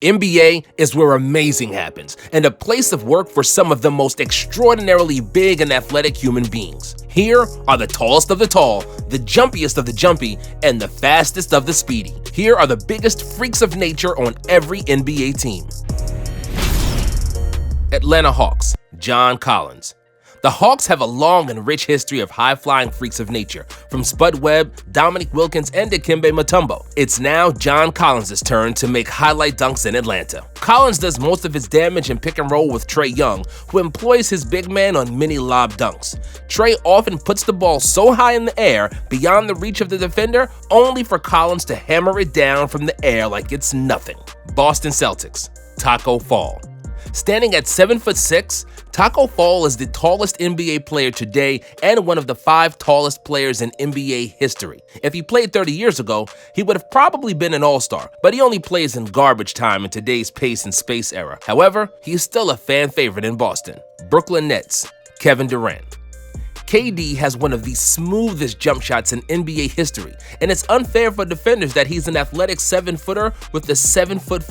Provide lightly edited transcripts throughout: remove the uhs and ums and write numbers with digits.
NBA is where amazing happens, and a place of work for some of the most extraordinarily big and athletic human beings. Here are the tallest of the tall, the jumpiest of the jumpy, and the fastest of the speedy. Here are the biggest freaks of nature on every NBA team. Atlanta Hawks, John Collins. The Hawks have a long and rich history of high-flying freaks of nature, from Spud Webb, Dominique Wilkins, and Dikembe Mutombo. It's now John Collins' turn to make highlight dunks in Atlanta. Collins does most of his damage in pick and roll with Trae Young, who employs his big man on mini lob dunks. Trae often puts the ball so high in the air, beyond the reach of the defender, only for Collins to hammer it down from the air like it's nothing. Boston Celtics, Taco Fall. Standing at 7'6", Taco Fall is the tallest NBA player today and one of the 5 tallest players in NBA history. If he played 30 years ago, he would have probably been an all-star, but he only plays in garbage time in today's pace and space era. However, he's still a fan favorite in Boston. Brooklyn Nets, Kevin Durant. KD has one of the smoothest jump shots in NBA history, and it's unfair for defenders that he's an athletic 7-footer with a 7'5"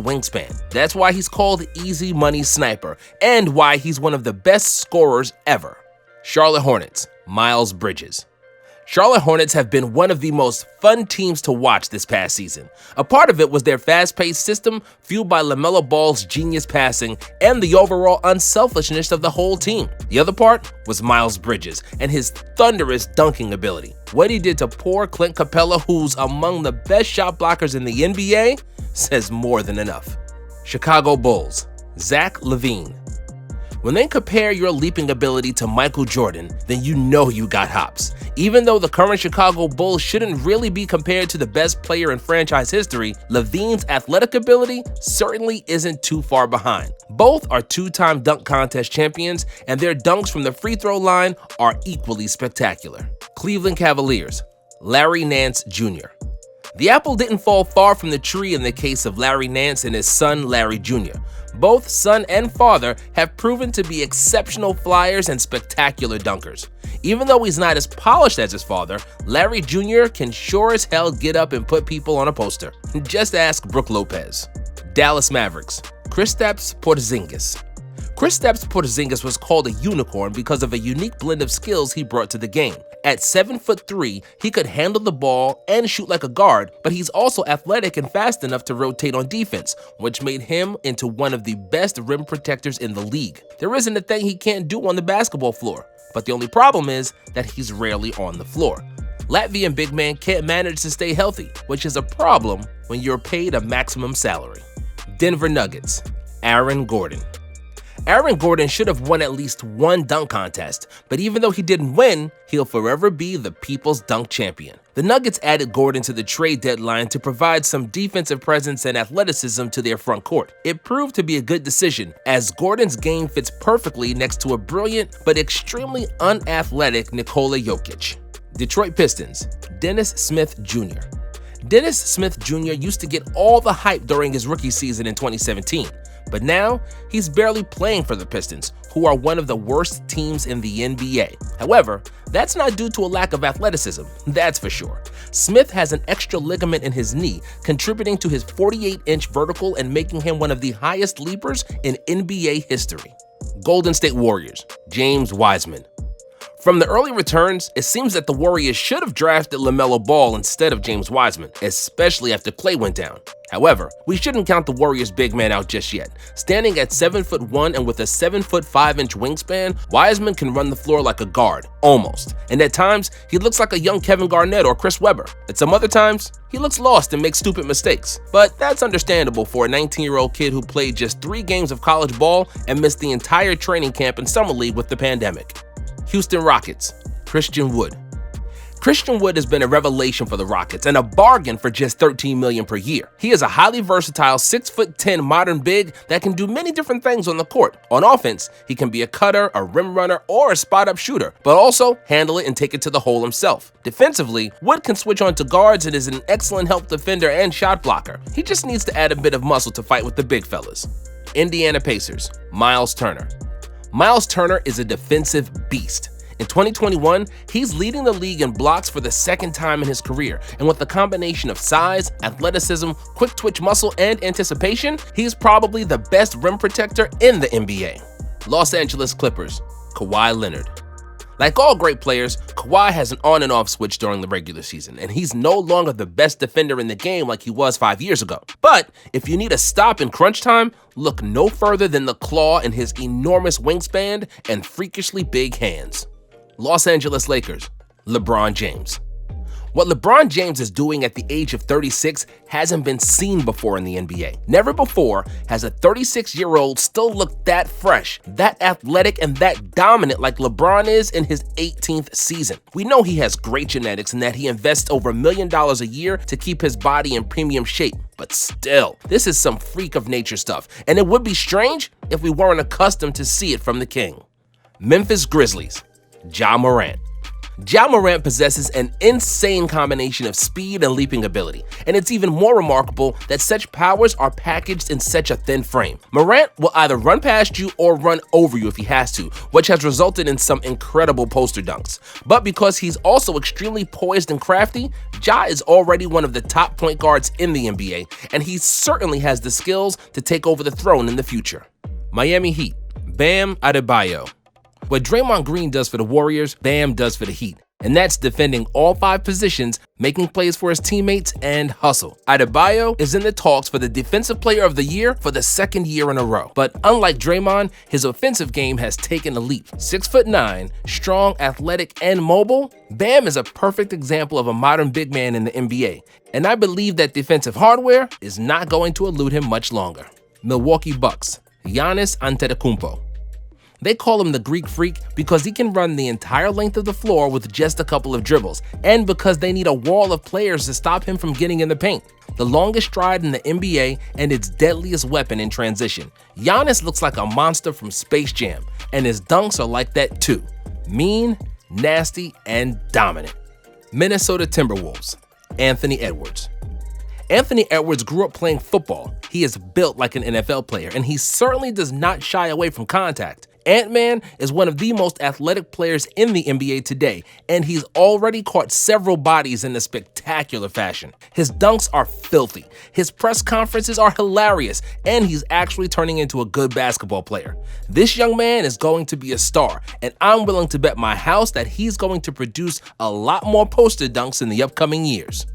wingspan. That's why he's called Easy Money Sniper, and why he's one of the best scorers ever. Charlotte Hornets, Miles Bridges. Charlotte Hornets have been one of the most fun teams to watch this past season. A part of it was their fast-paced system, fueled by LaMelo Ball's genius passing, and the overall unselfishness of the whole team. The other part was Miles Bridges and his thunderous dunking ability. What he did to poor Clint Capella, who's among the best shot blockers in the NBA, says more than enough. Chicago Bulls, Zach LaVine. When they compare your leaping ability to Michael Jordan, then you know you got hops. Even though the current Chicago Bulls shouldn't really be compared to the best player in franchise history, LaVine's athletic ability certainly isn't too far behind. Both are 2-time dunk contest champions, and their dunks from the free throw line are equally spectacular. Cleveland Cavaliers, Larry Nance Jr. The apple didn't fall far from the tree in the case of Larry Nance and his son Larry Jr. Both son and father have proven to be exceptional flyers and spectacular dunkers. Even though he's not as polished as his father, Larry Jr. can sure as hell get up and put people on a poster. Just ask Brook Lopez. Dallas Mavericks, KRISTAPS Porzingis. KRISTAPS Porzingis was called a unicorn because of a unique blend of skills he brought to the game. At 7'3", he could handle the ball and shoot like a guard, but he's also athletic and fast enough to rotate on defense, which made him into one of the best rim protectors in the league. There isn't a thing he can't do on the basketball floor, but the only problem is that he's rarely on the floor. Latvian big man can't manage to stay healthy, which is a problem when you're paid a maximum salary. Denver Nuggets, Aaron Gordon. Aaron Gordon should have won at least one dunk contest, but even though he didn't win, he'll forever be the people's dunk champion. The Nuggets added Gordon to the trade deadline to provide some defensive presence and athleticism to their front court. It proved to be a good decision, as Gordon's game fits perfectly next to a brilliant but extremely unathletic Nikola Jokic. Detroit Pistons, Dennis Smith Jr. Dennis Smith Jr. used to get all the hype during his rookie season in 2017. But now, he's barely playing for the Pistons, who are one of the worst teams in the NBA. However, that's not due to a lack of athleticism, that's for sure. Smith has an extra ligament in his knee, contributing to his 48-inch vertical and making him one of the highest leapers in NBA history. Golden State Warriors, James Wiseman. From the early returns, it seems that the Warriors should have drafted LaMelo Ball instead of James Wiseman, especially after Klay went down. However, we shouldn't count the Warriors' big man out just yet. Standing at 7'1" and with a 7'5" wingspan, Wiseman can run the floor like a guard, almost. And at times, he looks like a young Kevin Garnett or Chris Webber. At some other times, he looks lost and makes stupid mistakes. But that's understandable for a 19-year-old kid who played just 3 games of college ball and missed the entire training camp and summer league with the pandemic. Houston Rockets, Christian Wood. Christian Wood has been a revelation for the Rockets and a bargain for just $13 million per year. He is a highly versatile 6'10" modern big that can do many different things on the court. On offense, he can be a cutter, a rim runner, or a spot-up shooter, but also handle it and take it to the hole himself. Defensively, Wood can switch on to guards and is an excellent help defender and shot blocker. He just needs to add a bit of muscle to fight with the big fellas. Indiana Pacers, Miles Turner. Miles Turner is a defensive beast. In 2021, he's leading the league in blocks for the second time in his career, and with a combination of size, athleticism, quick twitch muscle, and anticipation, he's probably the best rim protector in the NBA. Los Angeles Clippers, Kawhi Leonard. Like all great players, Kawhi has an on and off switch during the regular season, and he's no longer the best defender in the game like he was 5 years ago. But if you need a stop in crunch time, look no further than the claw in his enormous wingspan and freakishly big hands. Los Angeles Lakers, LeBron James. What LeBron James is doing at the age of 36 hasn't been seen before in the NBA. Never before has a 36-year-old still looked that fresh, that athletic, and that dominant like LeBron is in his 18th season. We know he has great genetics and that he invests over $1 million a year to keep his body in premium shape. But still, this is some freak of nature stuff, and it would be strange if we weren't accustomed to see it from the king. Memphis Grizzlies, Ja Morant. Ja Morant possesses an insane combination of speed and leaping ability, and it's even more remarkable that such powers are packaged in such a thin frame. Morant will either run past you or run over you if he has to, which has resulted in some incredible poster dunks. But because he's also extremely poised and crafty, Ja is already one of the top point guards in the NBA, and he certainly has the skills to take over the throne in the future. Miami Heat, Bam Adebayo. What Draymond Green does for the Warriors, Bam does for the Heat, and that's defending all 5 positions, making plays for his teammates, and hustle. Adebayo is in the talks for the Defensive Player of the Year for the 2nd year in a row. But unlike Draymond, his offensive game has taken a leap. 6'9", strong, athletic, and mobile, Bam is a perfect example of a modern big man in the NBA, and I believe that defensive hardware is not going to elude him much longer. Milwaukee Bucks, Giannis Antetokounmpo. They call him the Greek Freak because he can run the entire length of the floor with just a couple of dribbles, and because they need a wall of players to stop him from getting in the paint. The longest stride in the NBA and its deadliest weapon in transition. Giannis looks like a monster from Space Jam, and his dunks are like that too. Mean, nasty, and dominant. Minnesota Timberwolves, Anthony Edwards. Anthony Edwards grew up playing football. He is built like an NFL player, and he certainly does not shy away from contact. Ant-Man is one of the most athletic players in the NBA today, and he's already caught several bodies in a spectacular fashion. His dunks are filthy, his press conferences are hilarious, and he's actually turning into a good basketball player. This young man is going to be a star, and I'm willing to bet my house that he's going to produce a lot more poster dunks in the upcoming years.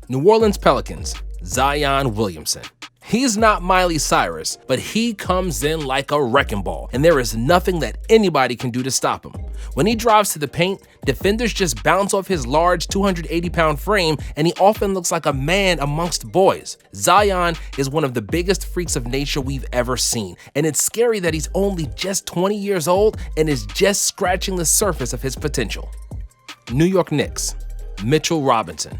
New Orleans Pelicans, Zion Williamson. He's not Miley Cyrus, but he comes in like a wrecking ball, and there is nothing that anybody can do to stop him. When he drives to the paint, defenders just bounce off his large 280-pound frame, and he often looks like a man amongst boys. Zion is one of the biggest freaks of nature we've ever seen, and it's scary that he's only just 20 years old and is just scratching the surface of his potential. New York Knicks, Mitchell Robinson.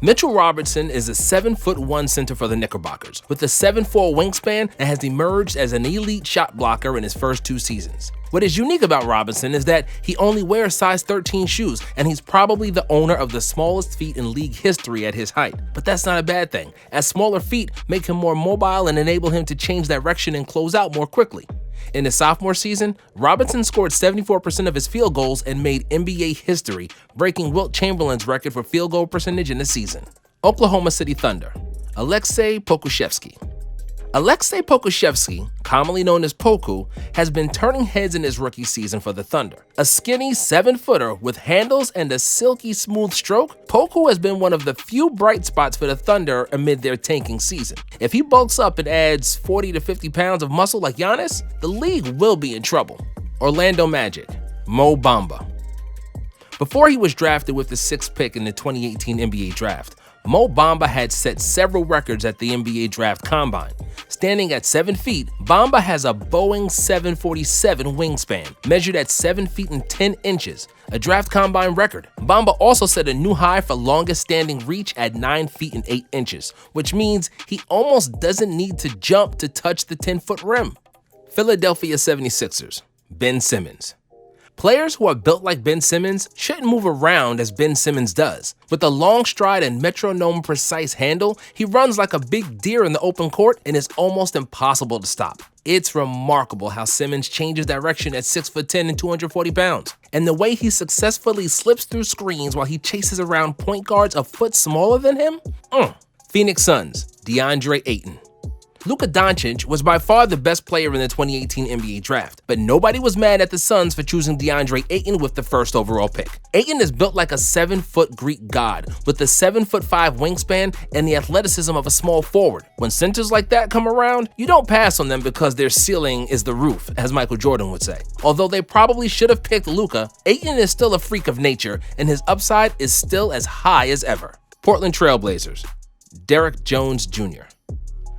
Mitchell Robinson is a 7'1" center for the Knickerbockers, with a 7'4" wingspan and has emerged as an elite shot blocker in his first 2 seasons. What is unique about Robinson is that he only wears size 13 shoes, and he's probably the owner of the smallest feet in league history at his height. But that's not a bad thing, as smaller feet make him more mobile and enable him to change direction and close out more quickly. In his sophomore season, Robinson scored 74% of his field goals and made NBA history, breaking Wilt Chamberlain's record for field goal percentage in the season. Oklahoma City Thunder, ALEKSEJ POKUSEVSKI. ALEKSEJ POKUSEVSKI, commonly known as Poku, has been turning heads in his rookie season for the Thunder. A skinny 7-footer with handles and a silky smooth stroke, Poku has been one of the few bright spots for the Thunder amid their tanking season. If he bulks up and adds 40 to 50 pounds of muscle like Giannis, the league will be in trouble. Orlando Magic, Mo Bamba. Before he was drafted with the 6th pick in the 2018 NBA Draft, Mo Bamba had set several records at the NBA Draft Combine. Standing at 7 feet, Bamba has a Boeing 747 wingspan, measured at 7 feet and 10 inches, a Draft Combine record. Bamba also set a new high for longest standing reach at 9 feet and 8 inches, which means he almost doesn't need to jump to touch the 10-foot rim. Philadelphia 76ers, Ben Simmons. Players who are built like Ben Simmons shouldn't move around as Ben Simmons does. With a long stride and metronome-precise handle, he runs like a big deer in the open court and is almost impossible to stop. It's remarkable how Simmons changes direction at 6'10" and 240 pounds. And the way he successfully slips through screens while he chases around point guards a foot smaller than him? Phoenix Suns, DeAndre Ayton. Luka Doncic was by far the best player in the 2018 NBA draft, but nobody was mad at the Suns for choosing DeAndre Ayton with the first overall pick. Ayton is built like a 7-foot Greek god, with the 7'5" wingspan and the athleticism of a small forward. When centers like that come around, you don't pass on them because their ceiling is the roof, as Michael Jordan would say. Although they probably should have picked Luka, Ayton is still a freak of nature, and his upside is still as high as ever. Portland Trailblazers, Derrick Jones Jr.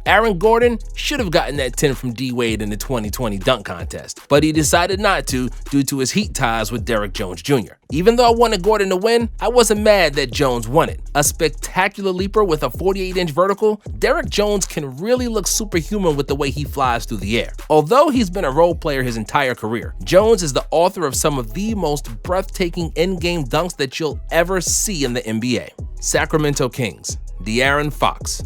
Aaron Gordon should have gotten that 10 from D-Wade in the 2020 dunk contest, but he decided not to due to his Heat ties with Derrick Jones Jr. Even though I wanted Gordon to win, I wasn't mad that Jones won it. A spectacular leaper with a 48-inch vertical, Derrick Jones can really look superhuman with the way he flies through the air. Although he's been a role player his entire career, Jones is the author of some of the most breathtaking in-game dunks that you'll ever see in the NBA. Sacramento Kings, De'Aaron Fox.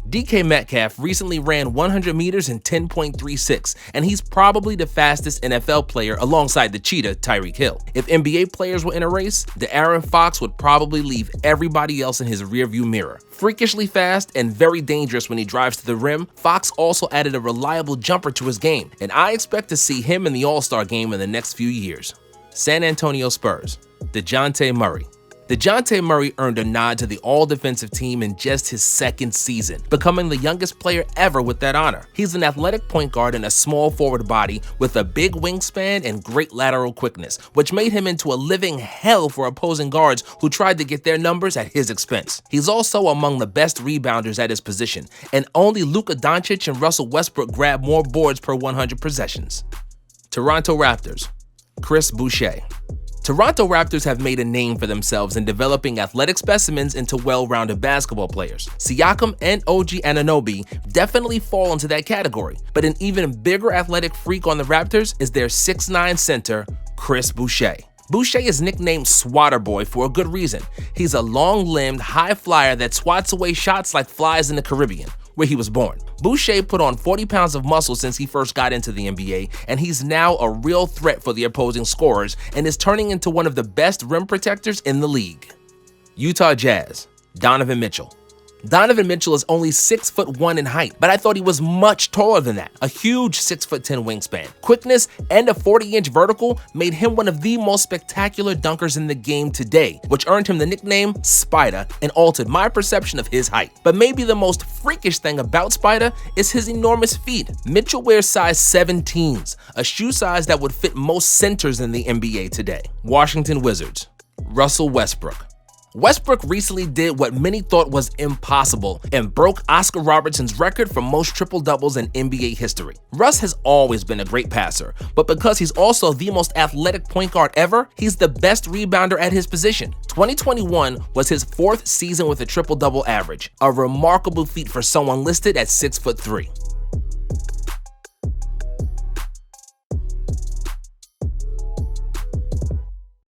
DK Metcalf recently ran 100 meters in 10.36, and he's probably the fastest NFL player alongside the cheetah, Tyreek Hill. If NBA players were in a race, De'Aaron Fox would probably leave everybody else in his rearview mirror. Freakishly fast and very dangerous when he drives to the rim, Fox also added a reliable jumper to his game, and I expect to see him in the All-Star game in the next few years. San Antonio Spurs, DeJounte Murray. DeJounte Murray earned a nod to the All-Defensive Team in just his second season, becoming the youngest player ever with that honor. He's an athletic point guard in a small forward body with a big wingspan and great lateral quickness, which made him into a living hell for opposing guards who tried to get their numbers at his expense. He's also among the best rebounders at his position, and only Luka Doncic and Russell Westbrook grab more boards per 100 possessions. Toronto Raptors, Chris Boucher. Toronto Raptors have made a name for themselves in developing athletic specimens into well-rounded basketball players. Siakam and OG Anunoby definitely fall into that category, but an even bigger athletic freak on the Raptors is their 6'9" center, Chris Boucher. Boucher is nicknamed Swatter Boy for a good reason. He's a long-limbed, high flyer that swats away shots like flies in the Caribbean, where he was born. Boucher put on 40 pounds of muscle since he first got into the NBA, and he's now a real threat for the opposing scorers and is turning into one of the best rim protectors in the league. Utah Jazz, Donovan Mitchell. Donovan Mitchell is only 6'1" in height, but I thought he was much taller than that. A huge 6'10" wingspan, quickness, and a 40-inch vertical made him one of the most spectacular dunkers in the game today, which earned him the nickname Spider and altered my perception of his height. But maybe the most freakish thing about Spider is his enormous feet. Mitchell wears size 17s, a shoe size that would fit most centers in the NBA today. Washington Wizards, Russell Westbrook. Westbrook recently did what many thought was impossible and broke Oscar Robertson's record for most triple-doubles in NBA history. Russ has always been a great passer, but because he's also the most athletic point guard ever, he's the best rebounder at his position. 2021 was his 4th season with a triple-double average, a remarkable feat for someone listed at 6'3".